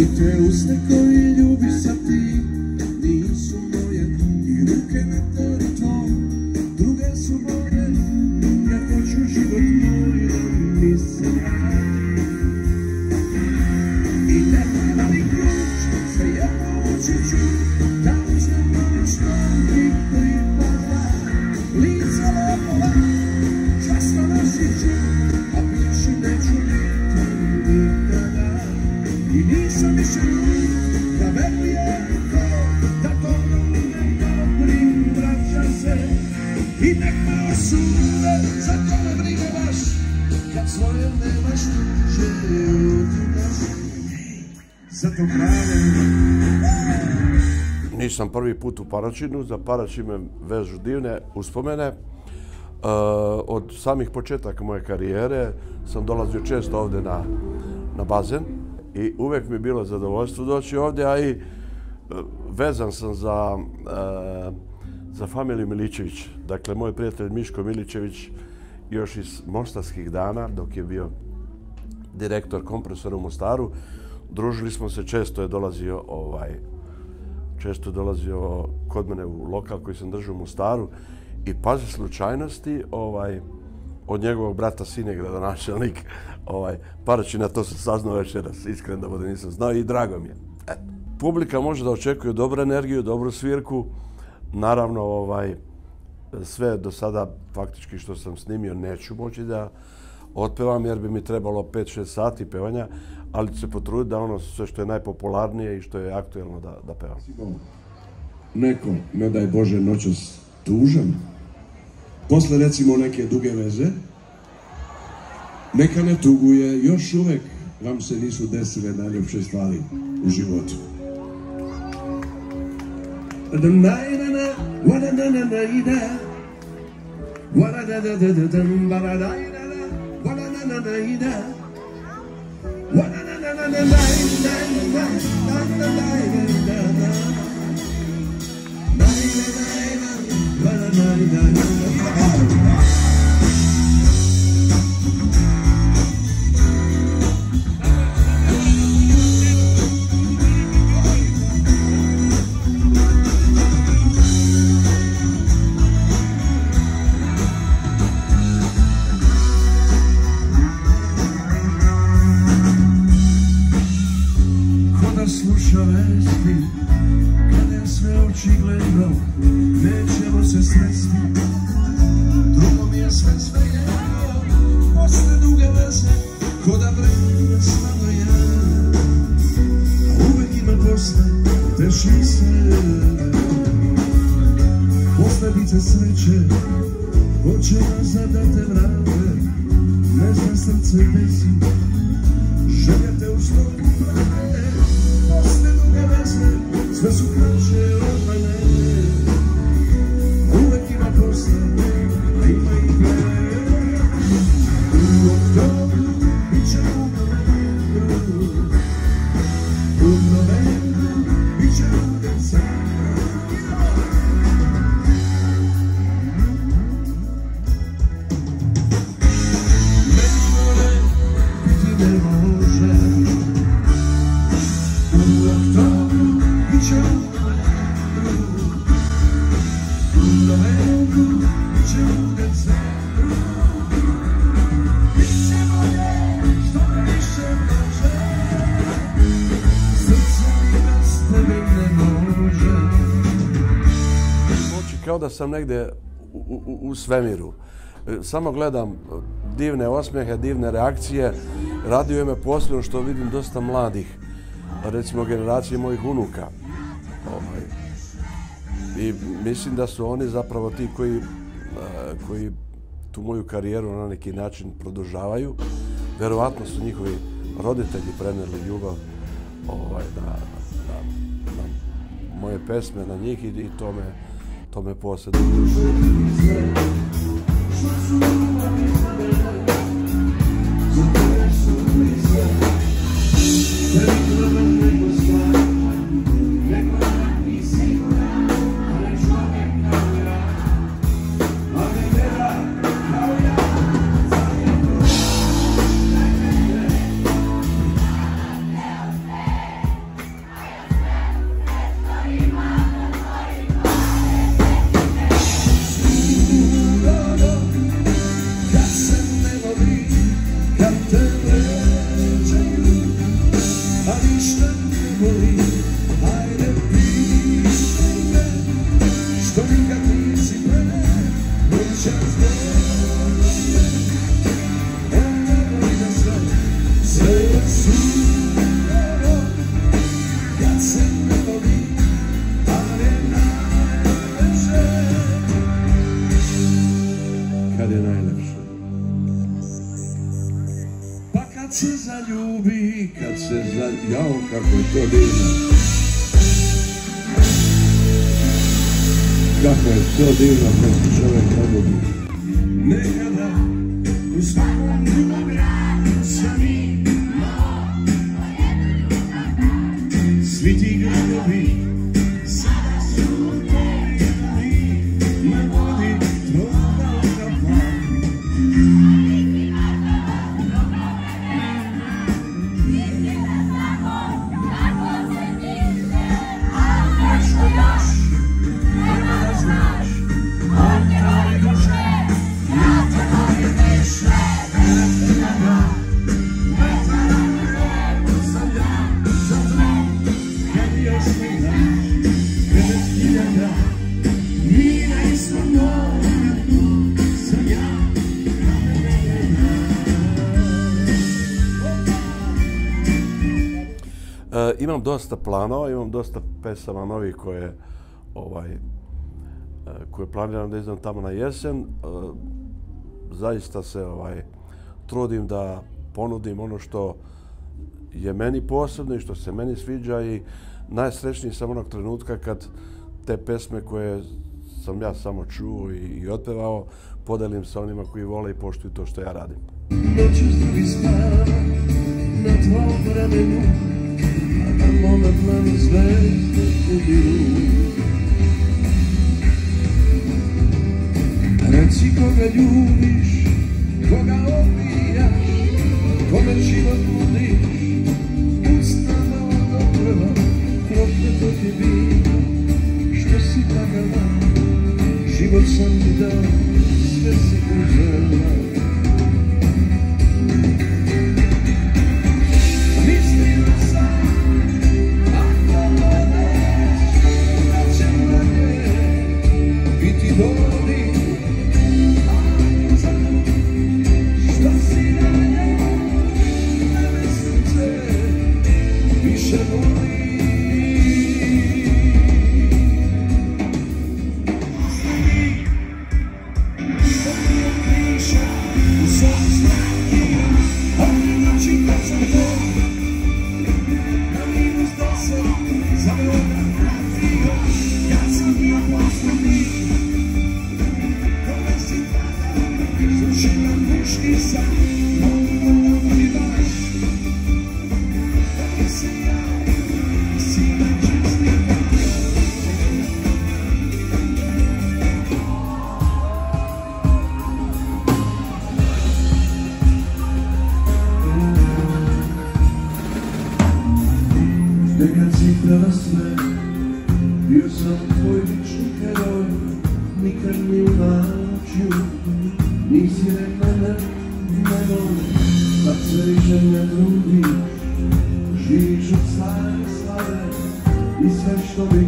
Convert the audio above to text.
I te usne koji ljubiš sad ti nisu moje, i ruke na torito druge su moje. Ja hoću život moj da mi se vrati. I ne treba mi ključ, sve jedno ući ću, da uzmem ono što mi pripada. Lice lepo, časno nosit ću, a bivši neću biti nikada. I nisam više lud da verujem u to, da dobro ne dobrim vraća se. I nek me osude, za to ne briga baš, kad svoje nemaš tuđe utimaš. Zato pravim. Nisam prvi put u Paraćinu, za Paraćin me vežu divne uspomene. Od samih početaka moje karijere sam dolazio često ovde na bazen i uvek mi je bilo zadovoljstvo doći ovdje, a i vezan sam za familiju Milićević. Dakle, moj prijatelj Miško Milićević još iz mostarskih dana, dok je bio direktor kompresora u Mostaru, družili smo se, često je dolazio kod mene u lokal koji sam držao u Mostaru i pazi slučajnosti, od njegovog brata sin je gradonačelnik Paraćina, to sam saznao večeras, iskreno da bude nisam znao i drago mi je. Publika može da očekuje dobru energiju, dobru svirku, naravno sve do sada faktički što sam snimio neću moći da otpevam jer bi mi trebalo 5-6 sati pevanja, ali ću se potruditi da ono sve što je najpopularnije i što je aktuelno da pevam. Neko, ne daj Bože, noćas tužan, posle recimo neke duge veze, neka ne tuguje, još uvek vam se nisu desile najljepše stvari u životu. Sluša vesti, kada je sve očigledno, nećemo se sresti. Drugo mi je sve jedno, posle duge veze, ko da vreme stvarno ja. Uvek ima posle, teši se. Posle biće sreće, hoće nazad da te vrate. Ne zna srce desi, želja te u stopu prave. Posle duge veze, sve su kraće od mene. Uvek ima posle, a ima i pre. U oktobru bit će u novembru, u novembru bit će u decembru. Meni more biti ne može. U oktobru bit će u novembru, u novembru bit će u decembru. Bit će bolje, što me više može. Srce mi bez tebe ne može. Zvuči kao da sam negde u svemiru. Samo gledam divne osmehe, divne reakcije. Raduje me posebno što vidim dosta mladih, recimo generacije mojih unuka. I mislim da su oni zapravo ti koji tu moju karijeru na neki način produžavaju. Verovatno su njihovi roditelji preneli ljubav na moje pesme, na njih i to me posebno. boli, hajde pišaj me, što nikad nisi mene, noćas boli me. Onda boli da sve je sumnjeno, kad se ne voli, ali je najlepše. Kad je najlepše? Pa kad se zaljubi, kad se zaljubi, jao kako je to divno. Kako je to divno kad se čovjek zaljubi. Nekada u svakom drugom gradu sam imao svi ti gradovi, sada su nevjerni, na vodi tvoga kapa. Imam dosta planova, imam dosta pesama novih koje planiram da izdam tamo na jesen. Zaista se trudim da ponudim ono što je meni posebno i što se meni sviđa i najsrećniji sam onog trenutka kad te pesme koje sam ja samo čuo i otpevao podelim sa onima koji vole i poštuju to što ja radim. Noćas drugi spava na tvom ramenu, a moment nam zvezde ubiru. Reci koga ljubiš, koga obijaš, kome život nudiš, ustano do prva, prokleto ti bi, što si takava, život sam ti dao, sve si uzela. Mislila sam, ako odeš, da će manje biti bolji. Što si dalje, tebe srce više voli. Nekad si prava sve, bio sam tvoj lični heroj, nikad mi u nađu, nisi rekla ne voli, sad se više ne trudiš, živiš od stare slave i sve što bi